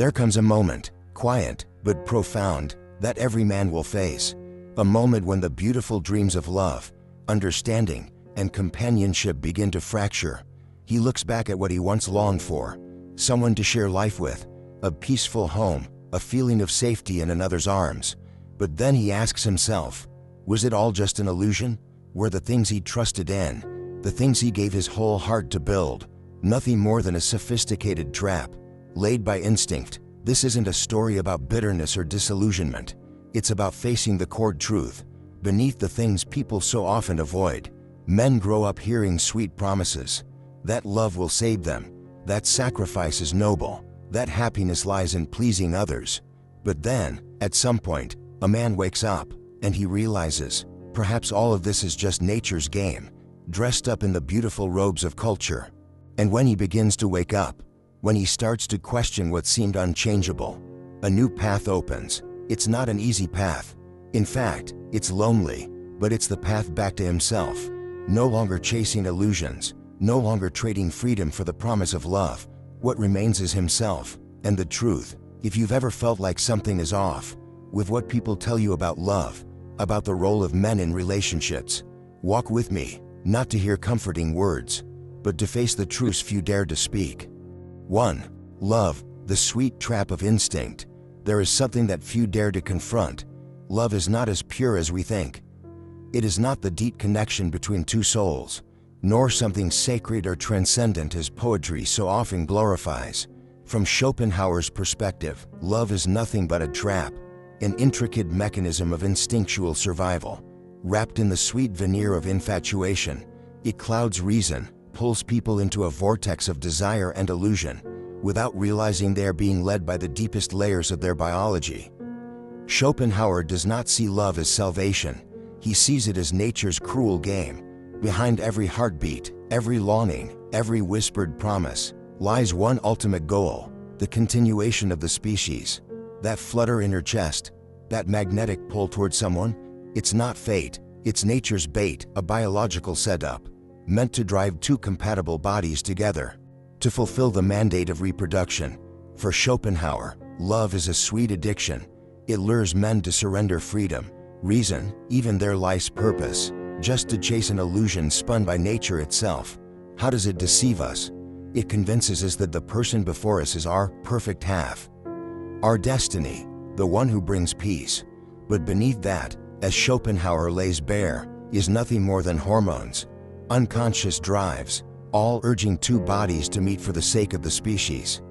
There comes a moment, quiet but profound, that every man will face. A moment when the beautiful dreams of love, understanding, and companionship begin to fracture. He looks back at what he once longed for, someone to share life with, a peaceful home, a feeling of safety in another's arms. But then he asks himself, was it all just an illusion? Were the things he trusted in, the things he gave his whole heart to build, nothing more than a sophisticated trap, laid by instinct? This isn't a story about bitterness or disillusionment. It's about facing the core truth. Beneath the things people so often avoid, men grow up hearing sweet promises. That love will save them, that sacrifice is noble, that happiness lies in pleasing others. But then, at some point, a man wakes up, and he realizes, perhaps all of this is just nature's game, dressed up in the beautiful robes of culture. And when he begins to wake up, when he starts to question what seemed unchangeable, a new path opens. It's not an easy path. In fact, it's lonely, but it's the path back to himself. No longer chasing illusions, no longer trading freedom for the promise of love. What remains is himself, and the truth. If you've ever felt like something is off with what people tell you about love, about the role of men in relationships, walk with me, not to hear comforting words, but to face the truths few dare to speak. 1. Love, the sweet trap of instinct. There is something that few dare to confront. Love is not as pure as we think. It is not the deep connection between two souls, nor something sacred or transcendent as poetry so often glorifies. From Schopenhauer's perspective, love is nothing but a trap, an intricate mechanism of instinctual survival. Wrapped in the sweet veneer of infatuation, it clouds reason, pulls people into a vortex of desire and illusion, without realizing they are being led by the deepest layers of their biology. Schopenhauer does not see love as salvation. He sees it as nature's cruel game. Behind every heartbeat, every longing, every whispered promise, lies one ultimate goal: the continuation of the species. That flutter in her chest, that magnetic pull toward someone, it's not fate, it's nature's bait, a biological setup, meant to drive two compatible bodies together, to fulfill the mandate of reproduction. For Schopenhauer, love is a sweet addiction. It lures men to surrender freedom, reason, even their life's purpose, just to chase an illusion spun by nature itself. How does it deceive us? It convinces us that the person before us is our perfect half, our destiny, the one who brings peace. But beneath that, as Schopenhauer lays bare, is nothing more than hormones, unconscious drives, all urging two bodies to meet for the sake of the species.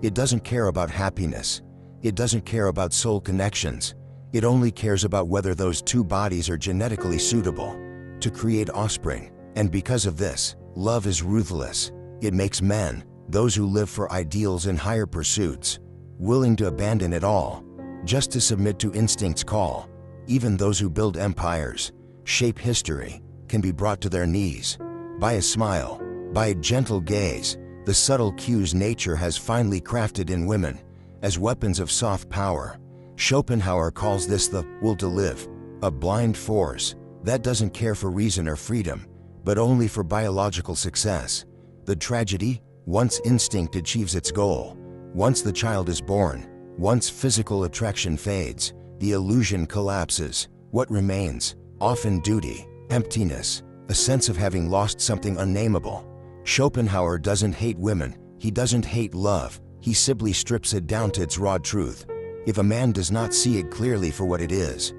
It doesn't care about happiness. It doesn't care about soul connections. It only cares about whether those two bodies are genetically suitable to create offspring. And because of this, love is ruthless. It makes men, those who live for ideals and higher pursuits, willing to abandon it all, just to submit to instinct's call. Even those who build empires, shape history, can be brought to their knees by a smile, by a gentle gaze, the subtle cues nature has finely crafted in women as weapons of soft power. Schopenhauer calls this the will to live, a blind force that doesn't care for reason or freedom, but only for biological success. The tragedy: once instinct achieves its goal, once the child is born, once physical attraction fades, the illusion collapses. What remains? Often duty, emptiness, a sense of having lost something unnameable. Schopenhauer doesn't hate women, he doesn't hate love, he simply strips it down to its raw truth. If a man does not see it clearly for what it is,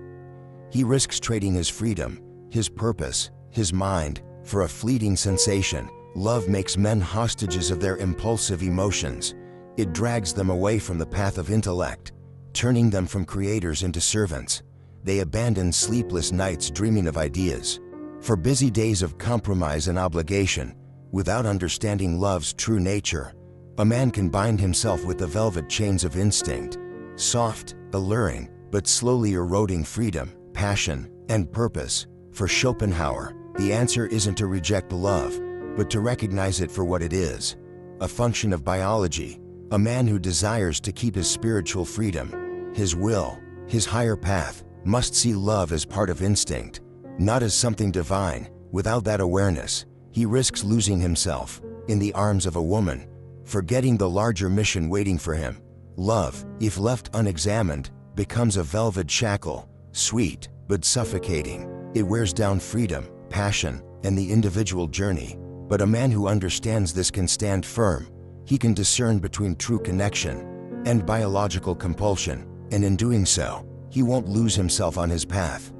he risks trading his freedom, his purpose, his mind, for a fleeting sensation. Love makes men hostages of their impulsive emotions. It drags them away from the path of intellect, turning them from creators into servants. They abandon sleepless nights dreaming of ideas, for busy days of compromise and obligation, without understanding love's true nature. A man can bind himself with the velvet chains of instinct, soft, alluring, but slowly eroding freedom, passion, and purpose. For Schopenhauer, the answer isn't to reject love, but to recognize it for what it is: a function of biology. A man who desires to keep his spiritual freedom, his will, his higher path, must see love as part of instinct, not as something divine. Without that awareness, he risks losing himself in the arms of a woman, forgetting the larger mission waiting for him. Love, if left unexamined, becomes a velvet shackle, sweet but suffocating. It wears down freedom, passion, and the individual journey. But a man who understands this can stand firm. He can discern between true connection and biological compulsion, and in doing so, he won't lose himself on his path.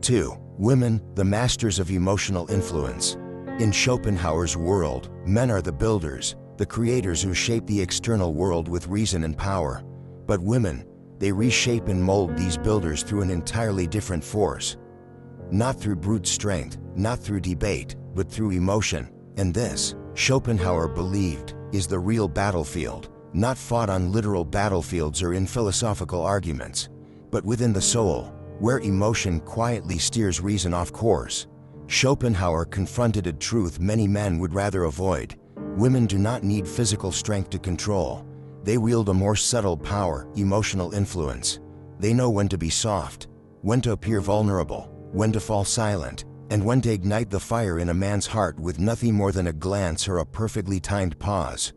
2. Women, the masters of emotional influence. In Schopenhauer's world, men are the builders, the creators who shape the external world with reason and power. But women, they reshape and mold these builders through an entirely different force. Not through brute strength, not through debate, but through emotion. And this, Schopenhauer believed, is the real battlefield, not fought on literal battlefields or in philosophical arguments, but within the soul, where emotion quietly steers reason off course. Schopenhauer confronted a truth many men would rather avoid. Women do not need physical strength to control. They wield a more subtle power, emotional influence. They know when to be soft, when to appear vulnerable, when to fall silent, and when to ignite the fire in a man's heart with nothing more than a glance or a perfectly timed pause.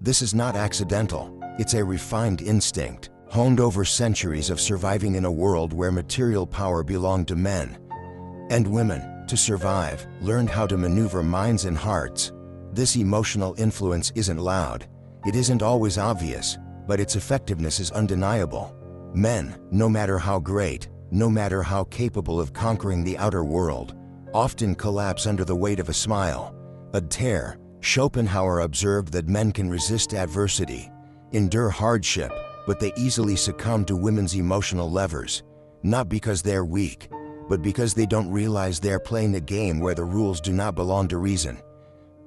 This is not accidental. It's a refined instinct, honed over centuries of surviving in a world where material power belonged to men. And women, to survive, learned how to maneuver minds and hearts. This emotional influence isn't loud. It isn't always obvious, but its effectiveness is undeniable. Men, no matter how great, no matter how capable of conquering the outer world, often collapse under the weight of a smile, a tear. Schopenhauer observed that men can resist adversity, endure hardship, but they easily succumb to women's emotional levers, not because they're weak, but because they don't realize they're playing a game where the rules do not belong to reason.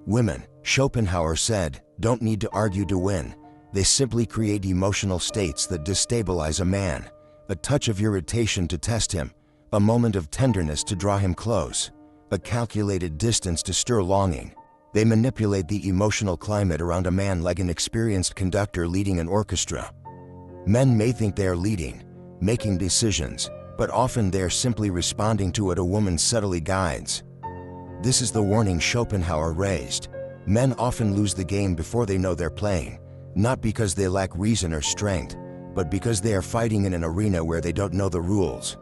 Women, Schopenhauer said, don't need to argue to win. They simply create emotional states that destabilize a man. A touch of irritation to test him, a moment of tenderness to draw him close, a calculated distance to stir longing. They manipulate the emotional climate around a man like an experienced conductor leading an orchestra. Men may think they are leading, making decisions, but often they are simply responding to what a woman subtly guides. This is the warning Schopenhauer raised. Men often lose the game before they know they're playing, not because they lack reason or strength, but because they are fighting in an arena where they don't know the rules.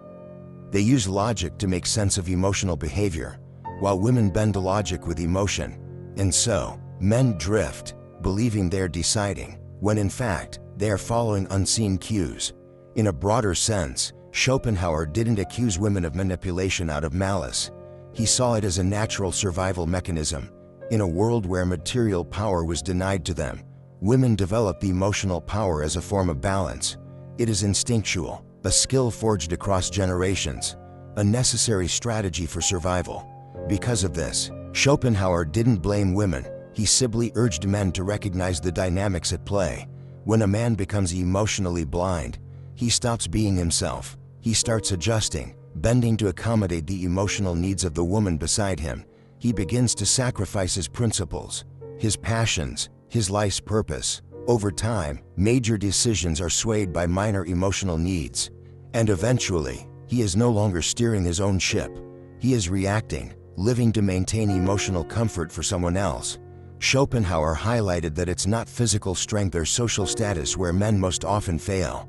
They use logic to make sense of emotional behavior, while women bend logic with emotion. And so, men drift, believing they're deciding, when in fact, they are following unseen cues. In a broader sense, Schopenhauer didn't accuse women of manipulation out of malice. He saw it as a natural survival mechanism. In a world where material power was denied to them, women developed the emotional power as a form of balance. It is instinctual, a skill forged across generations, a necessary strategy for survival. Because of this, Schopenhauer didn't blame women. He simply urged men to recognize the dynamics at play. When a man becomes emotionally blind, he stops being himself. He starts adjusting, bending to accommodate the emotional needs of the woman beside him. He begins to sacrifice his principles, his passions, his life's purpose. Over time, major decisions are swayed by minor emotional needs. And eventually, he is no longer steering his own ship. He is reacting, living to maintain emotional comfort for someone else. Schopenhauer highlighted that it's not physical strength or social status where men most often fail.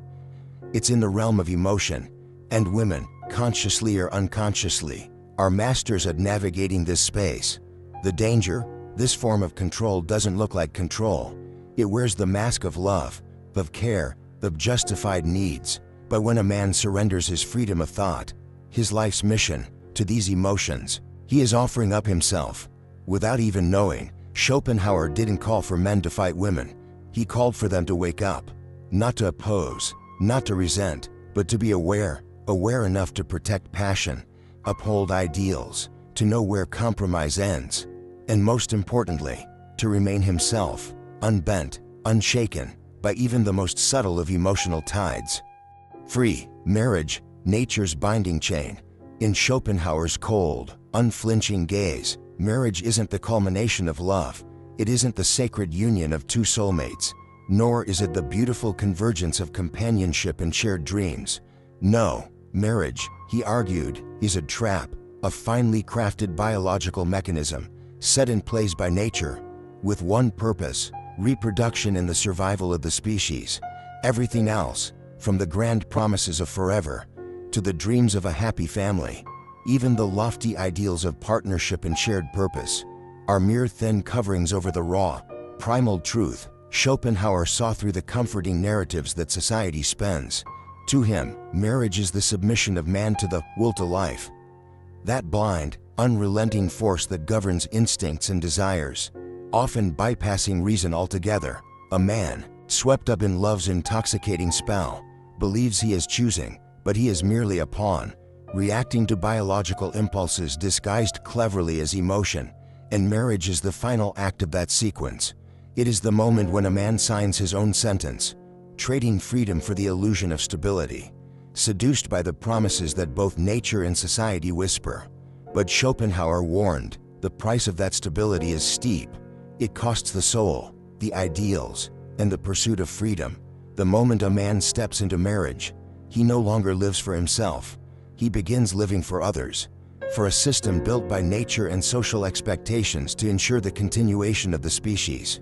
It's in the realm of emotion, and women, consciously or unconsciously, are masters at navigating this space. The danger? This form of control doesn't look like control. It wears the mask of love, of care, of justified needs. But when a man surrenders his freedom of thought, his life's mission, to these emotions, he is offering up himself. Without even knowing, Schopenhauer didn't call for men to fight women. He called for them to wake up, not to oppose, not to resent, but to be aware enough to protect passion, uphold ideals, to know where compromise ends, and most importantly, to remain himself, unbent, unshaken by even the most subtle of emotional tides. Free, marriage, nature's binding chain. In Schopenhauer's cold, unflinching gaze, marriage isn't the culmination of love. It isn't the sacred union of two soulmates, nor is it the beautiful convergence of companionship and shared dreams. No, marriage, he argued, is a trap, a finely crafted biological mechanism, set in place by nature, with one purpose: reproduction and the survival of the species. Everything else, from the grand promises of forever to the dreams of a happy family, even the lofty ideals of partnership and shared purpose, are mere thin coverings over the raw, primal truth. Schopenhauer saw through the comforting narratives that society spins. To him, marriage is the submission of man to the will to life, that blind, unrelenting force that governs instincts and desires, often bypassing reason altogether. A man, swept up in love's intoxicating spell, believes he is choosing, but he is merely a pawn, reacting to biological impulses disguised cleverly as emotion, and marriage is the final act of that sequence. It is the moment when a man signs his own sentence, trading freedom for the illusion of stability, seduced by the promises that both nature and society whisper. But Schopenhauer warned, the price of that stability is steep. It costs the soul, the ideals, and the pursuit of freedom. The moment a man steps into marriage, he no longer lives for himself. He begins living for others, for a system built by nature and social expectations to ensure the continuation of the species.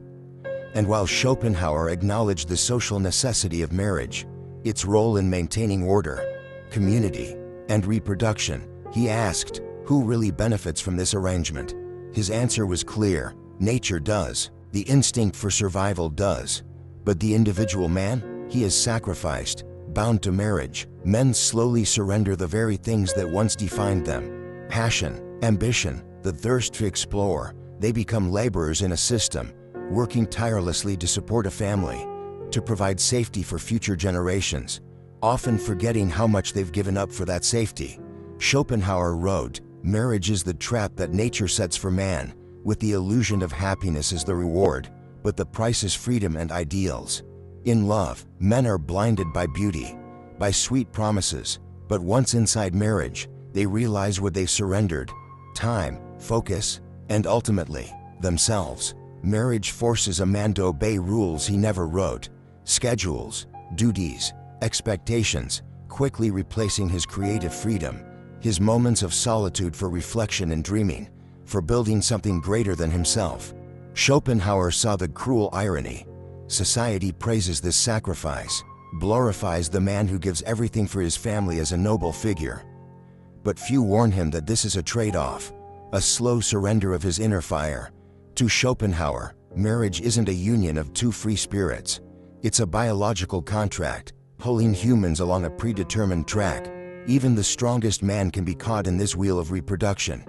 And while Schopenhauer acknowledged the social necessity of marriage, its role in maintaining order, community, and reproduction, he asked, who really benefits from this arrangement? His answer was clear: nature does, the instinct for survival does. But the individual man, he is sacrificed, bound to marriage. Men slowly surrender the very things that once defined them: passion, ambition, the thirst to explore. They become laborers in a system, working tirelessly to support a family, to provide safety for future generations, often forgetting how much they've given up for that safety. Schopenhauer wrote, marriage is the trap that nature sets for man, with the illusion of happiness as the reward, but the price is freedom and ideals. In love, men are blinded by beauty, by sweet promises, but once inside marriage, they realize what they've surrendered: time, focus, and ultimately, themselves. Marriage forces a man to obey rules he never wrote, schedules, duties, expectations, quickly replacing his creative freedom, his moments of solitude for reflection and dreaming, for building something greater than himself. Schopenhauer saw the cruel irony. Society praises this sacrifice, glorifies the man who gives everything for his family as a noble figure. But few warn him that this is a trade-off, a slow surrender of his inner fire. To Schopenhauer, marriage isn't a union of two free spirits. It's a biological contract, pulling humans along a predetermined track. Even the strongest man can be caught in this wheel of reproduction.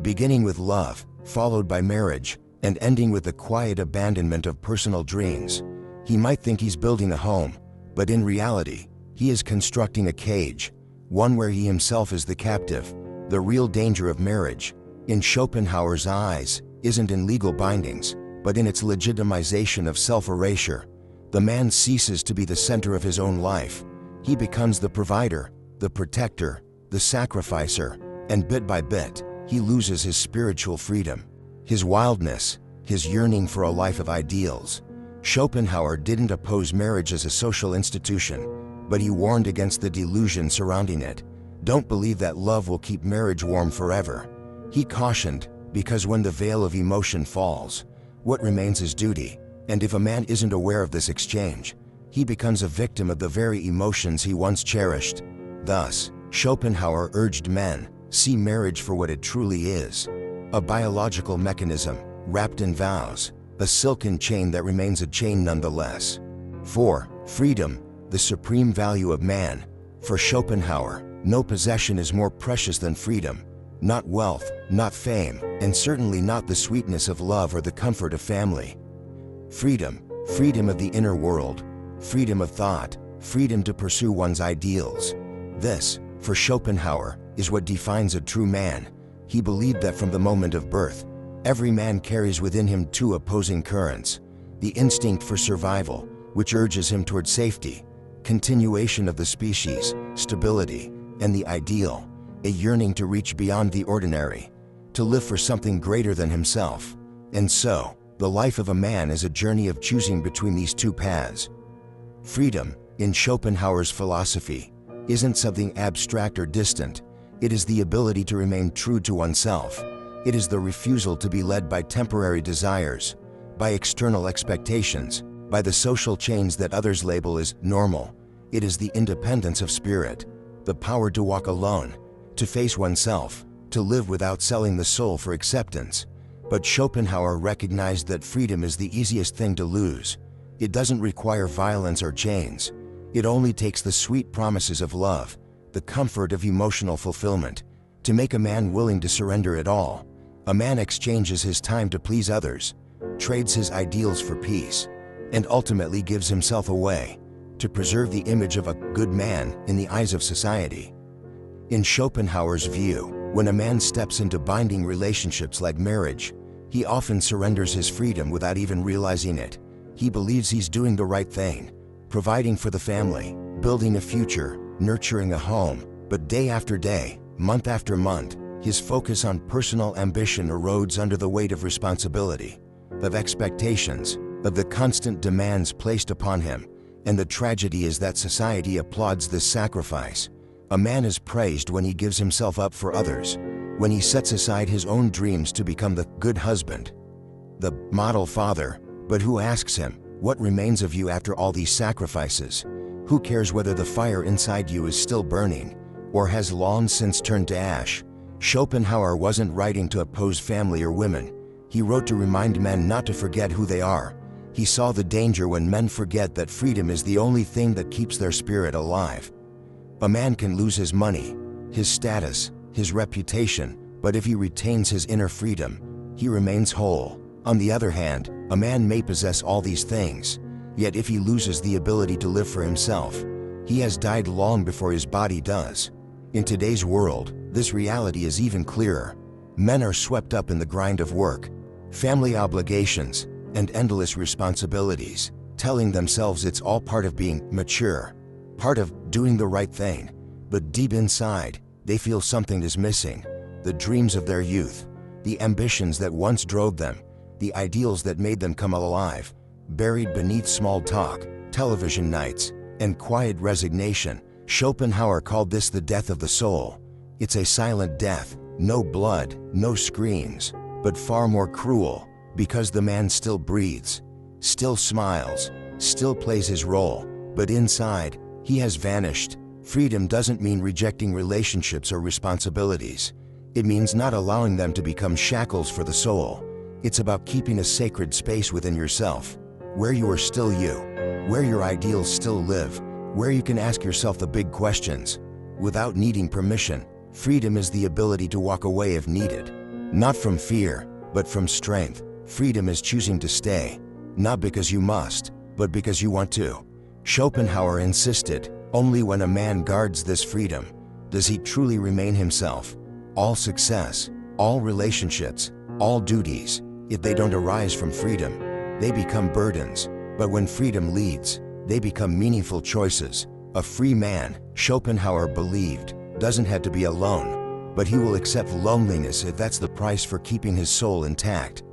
Beginning with love, followed by marriage, and ending with the quiet abandonment of personal dreams. He might think he's building a home, but in reality, he is constructing a cage, one where he himself is the captive. The real danger of marriage, in Schopenhauer's eyes, isn't in legal bindings, but in its legitimization of self-erasure. The man ceases to be the center of his own life. He becomes the provider, the protector, the sacrificer, and bit by bit, he loses his spiritual freedom, his wildness, his yearning for a life of ideals. Schopenhauer didn't oppose marriage as a social institution, but he warned against the delusion surrounding it. Don't believe that love will keep marriage warm forever. He cautioned, because when the veil of emotion falls, what remains is duty, and if a man isn't aware of this exchange, he becomes a victim of the very emotions he once cherished. Thus, Schopenhauer urged men, see marriage for what it truly is: a biological mechanism, wrapped in vows, a silken chain that remains a chain nonetheless. 4. Freedom, the supreme value of man. For Schopenhauer, no possession is more precious than freedom. Not wealth, not fame, and certainly not the sweetness of love or the comfort of family. Freedom, freedom of the inner world, freedom of thought, freedom to pursue one's ideals. This, for Schopenhauer, is what defines a true man. He believed that from the moment of birth, every man carries within him two opposing currents: the instinct for survival, which urges him toward safety, continuation of the species, stability, and the ideal, a yearning to reach beyond the ordinary, to live for something greater than himself. And so, the life of a man is a journey of choosing between these two paths. Freedom, in Schopenhauer's philosophy, isn't something abstract or distant. It is the ability to remain true to oneself. It is the refusal to be led by temporary desires, by external expectations, by the social chains that others label as normal. It is the independence of spirit, the power to walk alone, to face oneself, to live without selling the soul for acceptance. But Schopenhauer recognized that freedom is the easiest thing to lose. It doesn't require violence or chains. It only takes the sweet promises of love, the comfort of emotional fulfillment, to make a man willing to surrender it all. A man exchanges his time to please others, trades his ideals for peace, and ultimately gives himself away to preserve the image of a good man in the eyes of society. In Schopenhauer's view, when a man steps into binding relationships like marriage, he often surrenders his freedom without even realizing it. He believes he's doing the right thing, providing for the family, building a future, nurturing a home, but day after day, month after month, his focus on personal ambition erodes under the weight of responsibility, of expectations, of the constant demands placed upon him, and the tragedy is that society applauds this sacrifice. A man is praised when he gives himself up for others, when he sets aside his own dreams to become the good husband, the model father. But who asks him, what remains of you after all these sacrifices? Who cares whether the fire inside you is still burning, or has long since turned to ash? Schopenhauer wasn't writing to oppose family or women. He wrote to remind men not to forget who they are. He saw the danger when men forget that freedom is the only thing that keeps their spirit alive. A man can lose his money, his status, his reputation, but if he retains his inner freedom, he remains whole. On the other hand, a man may possess all these things, yet if he loses the ability to live for himself, he has died long before his body does. In today's world, this reality is even clearer. Men are swept up in the grind of work, family obligations, and endless responsibilities, telling themselves it's all part of being mature, part of doing the right thing. But deep inside, they feel something is missing. The dreams of their youth, the ambitions that once drove them, the ideals that made them come alive, buried beneath small talk, television nights, and quiet resignation. Schopenhauer called this the death of the soul. It's a silent death, no blood, no screams, but far more cruel, because the man still breathes, still smiles, still plays his role, but inside, he has vanished. Freedom doesn't mean rejecting relationships or responsibilities. It means not allowing them to become shackles for the soul. It's about keeping a sacred space within yourself, where you are still you, where your ideals still live, where you can ask yourself the big questions, without needing permission. Freedom is the ability to walk away if needed, not from fear, but from strength. Freedom is choosing to stay, not because you must, but because you want to. Schopenhauer insisted, only when a man guards this freedom does he truly remain himself. All success, all relationships, all duties, if they don't arise from freedom, they become burdens. But when freedom leads, they become meaningful choices. A free man, Schopenhauer believed, doesn't have to be alone, but he will accept loneliness if that's the price for keeping his soul intact.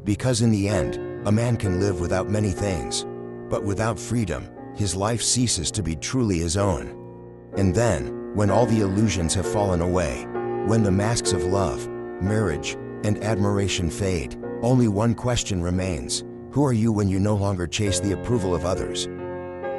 Because in the end, a man can live without many things, but without freedom, his life ceases to be truly his own. And then, when all the illusions have fallen away, when the masks of love, marriage, and admiration fade, only one question remains: who are you when you no longer chase the approval of others?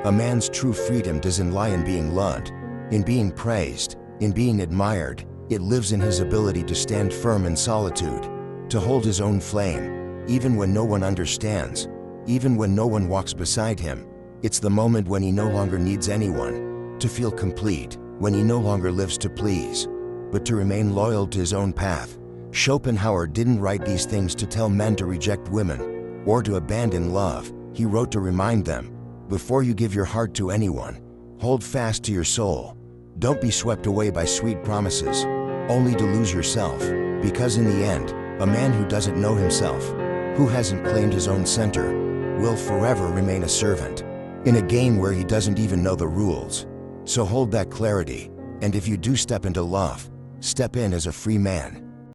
A man's true freedom doesn't lie in being loved, in being praised, in being admired. It lives in his ability to stand firm in solitude, to hold his own flame, even when no one understands, even when no one walks beside him. It's the moment when he no longer needs anyone, to feel complete, when he no longer lives to please, but to remain loyal to his own path. Schopenhauer didn't write these things to tell men to reject women, or to abandon love. He wrote to remind them, before you give your heart to anyone, hold fast to your soul. Don't be swept away by sweet promises, only to lose yourself, because in the end, a man who doesn't know himself, who hasn't claimed his own center, will forever remain a servant, in a game where he doesn't even know the rules. So hold that clarity, and if you do step into love, step in as a free man.